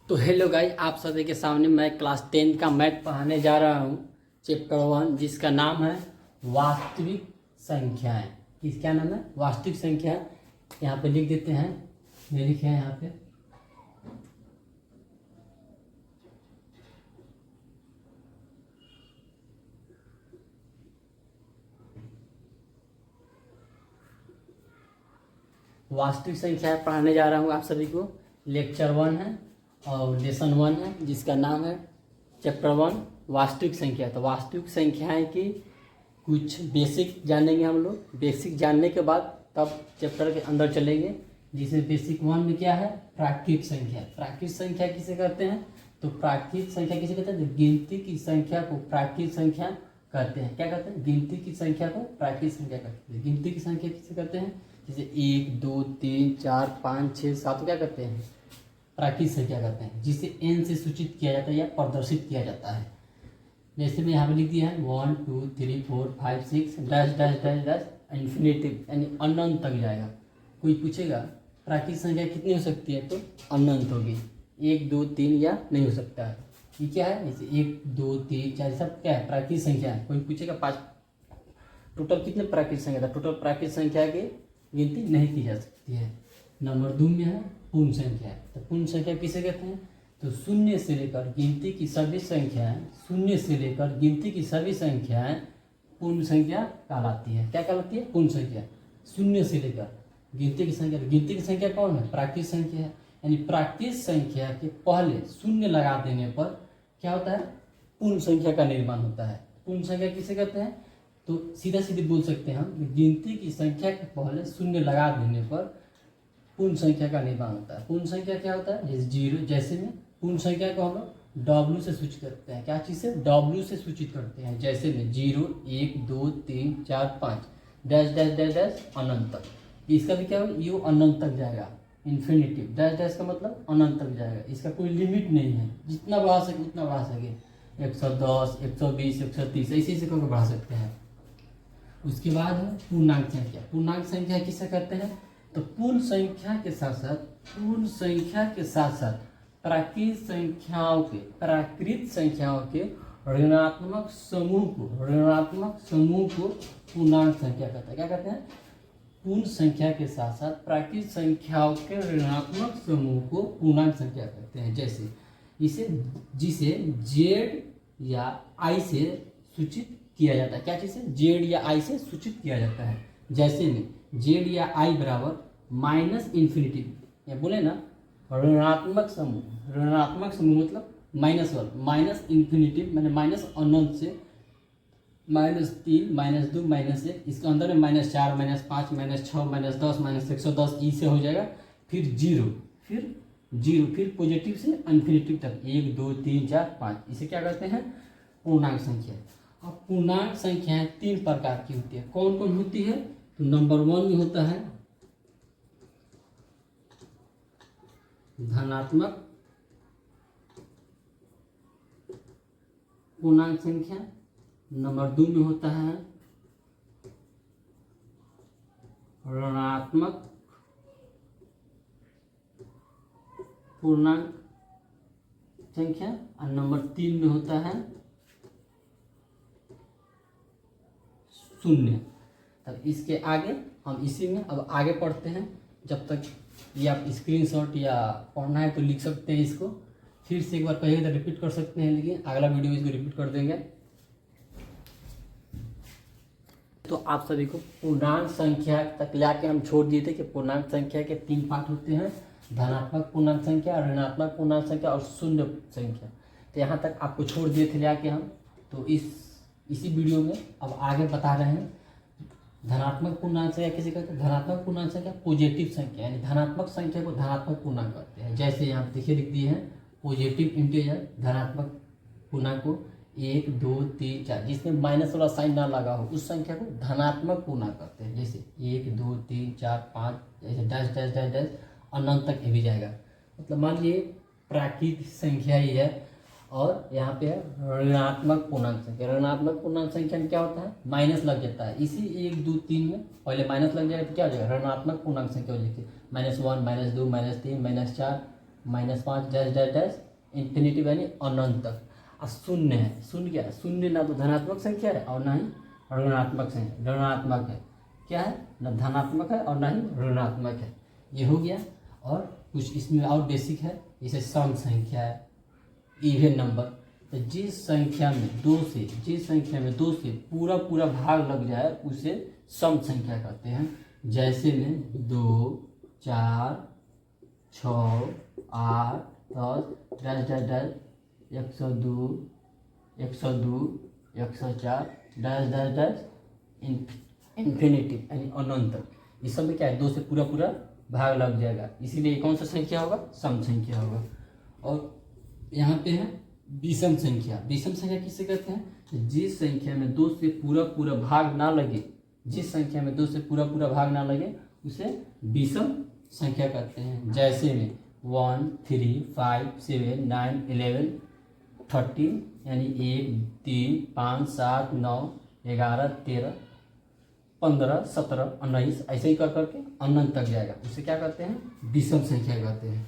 तो hello guys, आप सभी के सामने मैं क्लास 10 का मैथ पढ़ाने जा रहा हूँ। चैप्टर 1 जिसका नाम है वास्तविक संख्याएं। क्या नाम है? वास्तविक संख्या। यहाँ पे लिख देते हैं, ये लिखे हैं यहाँ पे। वास्तविक संख्या पढ़ाने जा रहा हूँ आप सभी को। लेक्चर 1 है और लेसन 1 है जिसका नाम है चैप्टर 1 वास्तविक संख्या। तो वास्तविक संख्याएं की कुछ बेसिक जानेंगे हम लोग। बेसिक जानने के बाद तब चैप्टर के अंदर चलेंगे, जिसे बेसिक 1 में क्या है? प्राकृतिक संख्या। प्राकृतिक संख्या किसे कहते हैं? तो प्राकृतिक संख्या किसे कहते हैं? गिनती की संख्या को प्राकृतिक संख्या कहते हैं। क्या कहते हैं? गिनती की संख्या को प्राकृतिक संख्या कहते हैं। गिनती की संख्या किसे कहते हैं? जैसे 1 2 3 4 5 6 7 क्या कहते हैं? प्राकृतिक संख्या कहते हैं, जिसे n से सूचित किया जाता है या प्रदर्शित किया जाता है। जैसे मैं यहाँ पे लिख दिया है 1 2 3 4 5 6 dash dash dash dash infinitive, यानी अनंत तक जाएगा। कोई पूछेगा प्राकृतिक संख्या कितनी हो सकती है, तो अनंत होगी। 1 2 3 या नहीं हो सकता है। ये क्या है? जैसे 1 2 3 4 सब क्या है? प्राकृतिक संख्या है। कोई पूछेगा 5 टोटल कितने प्राकृतिक संख्या था? टोटल प्राकृतिक संख्या की गिनती नहीं की जा सकती है। नंबर 2 में है पूर्ण संख्या। तो पूर्ण संख्या किसे कहते हैं? तो शून्य से लेकर गिनती की सभी संख्याएं, शून्य से लेकर गिनती की सभी संख्याएं पूर्ण संख्या कहलाती है। क्या कहलाती है? पूर्ण संख्या। शून्य से लेकर गिनती की संख्या, गिनती की संख्या कौन है? प्राकृतिक संख्या है। यानी प्राकृतिक संख्या के पहले शून्य लगा देने पर क्या होता है? पूर्ण संख्या का निर्माण होता है। पूर्ण संख्या किसे कहते हैं? तो सीधा सीधे बोल सकते हैं हम, गिनती की संख्या के पहले शून्य लगा देने पर पूर्ण संख्या का निर्माण होता है। पूर्ण संख्या क्या होता है? जैसे 0, जैसे में पूर्ण संख्या को हम लोग W से सूचित करते हैं। क्या चीज़ से? W से सूचित करते हैं। जैसे में 0 1 2 3 4 5 डैश डैश डैश डैश अनंत तक। इसका भी क्या होगा? ये अनंत तक जाएगा, इन्फिनिटिव। डैश डैश का मतलब अनंत तक जाएगा। इसका कोई लिमिट नहीं है, जितना बढ़ा सके उतना बढ़ा सके। 110 120 130 ऐसे ऐसे करके बढ़ा सकते हैं। उसके बाद है पूर्णांक संख्या। पूर्णांक संख्या किसे कहते हैं? तो पूर्ण संख्या के साथ साथ प्राकृत संख्याओं के ऋणात्मक समूह को पूर्णांक संख्या कहते हैं। क्या कहते हैं? पूर्ण संख्या के साथ साथ प्राकृत संख्याओं के ऋणात्मक समूह को पूर्णांक संख्या कहते हैं। जैसे जिसे Z या I से सूचित किया जाता है। क्या चीज़ से? Z या I से सूचित किया जाता है। जैसे में Z या I बराबर -इन्फिनिटी, या बोले ना ऋणात्मक समूह मतलब -1, -इन्फिनिटी मैंने माइनस अनंत से -3 -2 -1, इसके अंदर में -4 -5 -6 -10 -110 ई से हो जाएगा। फिर 0 फिर पॉजिटिव से इन्फिनिटी तक 1 2 3 4 5। इसे क्या कहते हैं? पूर्णांक संख्या। अब पूर्णांक संख्याएं 3 प्रकार की होती है। कौन कौन होती है? तो नंबर 1 में होता है धनात्मक पूर्णांक संख्या। नंबर 2 में होता है ऋणात्मक पूर्णांक संख्या, और नंबर 3 में होता है शून्य। तब इसके आगे हम इसी में अब आगे पढ़ते हैं। जब तक ये आप स्क्रीनशॉट या पढ़ना है तो लिख सकते हैं इसको। फिर से एक बार कहिए तो रिपीट कर सकते हैं, लेकिन अगला वीडियो में इसको रिपीट कर देंगे। तो आप सभी को पूर्णांक संख्या तक लाके हम छोड़ दिए थे कि पूर्णांक संख्या के 3 पार्ट होते हैं, धनात्मक पूर्णांक संख्या, ऋणात्मक पूर्णांक संख्या और शून्य संख्या। तो यहाँ तक आपको छोड़ दिए थे लाके हम। तो इसी वीडियो में अब आगे बता रहे हैं धनात्मक पूर्णांक संख्या किसे कहते हैं? धनात्मक पूर्णांक संख्या पॉजिटिव संख्या, यानी धनात्मक संख्या को धनात्मक पूर्णांक कहते हैं। जैसे यहाँ देखिए लिख दिए हैं पॉजिटिव इंटीजर, धनात्मक पूर्णांक को 1 2 3 4, जिसमें माइनस वाला साइन ना लगा हो उस संख्या को धनात्मक पूर्णांक कहते हैं। जैसे 1 2 3 4 5 जैसे डैश डैश डैश डैश अनंत तक भी जाएगा। मतलब मान लीजिए प्राकृतिक संख्या ही है, और यहाँ पे है ऋणात्मक पूर्णांक संख्या। ऋणात्मक पूर्णांक संख्या में क्या होता है? माइनस लग जाता है। इसी 1 2 3 में पहले माइनस लग जाएगा तो क्या हो जाएगा? ऋणात्मक पूर्णांक संख्या हो जाएगी। -1 -2 -3 -4 -5 डैश डैश डैश इन्फिनिटिव यानी अनंत तक। और शून्य है, शून्य क्या है? शून्य ना तो धनात्मक संख्या है और ना ही ऋणात्मक संख्या, ऋणात्मक है। क्या है? ना धनात्मक है और ना ही ऋणात्मक है। ये हो गया। और कुछ इसमें और बेसिक है, जैसे सम संख्या है, इवन नंबर। तो जिस संख्या में दो से पूरा पूरा भाग लग जाए उसे सम संख्या कहते हैं। जैसे में 2, 4, 6, 8, 10 dash dash dash 102, 104 dash dash dash infinitive यानी अनंत तक। इस सब में क्या है? 2 से पूरा पूरा भाग लग जाएगा, इसीलिए कौन सा संख्या होगा? सम संख्या होगा। और यहाँ पे है विषम संख्या। विषम संख्या किसे कहते हैं? तो जिस संख्या में 2 से पूरा पूरा भाग ना लगे, उसे विषम संख्या कहते हैं। जैसे में 1, 3, 5, 7, 9, 11, 13 यानी 1, 3, 5, 7, 9, 11, 13, 15, 17, 19 ऐसे ही कर करके अनंत तक जाएगा, उसे क्या कहते हैं? विषम संख्या कहते हैं।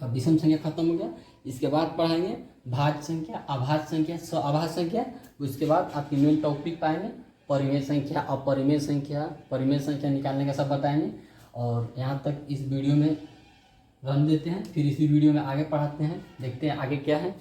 अब विषम संख्या खत्म हो गया। इसके बाद पढ़ाएंगे भाज्य संख्या, अभाज्य संख्या, अभाज्य संख्या। उसके बाद आपकी मेन टॉपिक पाएंगे परिमेय संख्या, अपरिमेय संख्या, परिमेय संख्या निकालने का सब बताएंगे। और यहाँ तक इस वीडियो में रन देते हैं, फिर इसी वीडियो में आगे पढ़ाते हैं, देखते हैं आगे क्या है।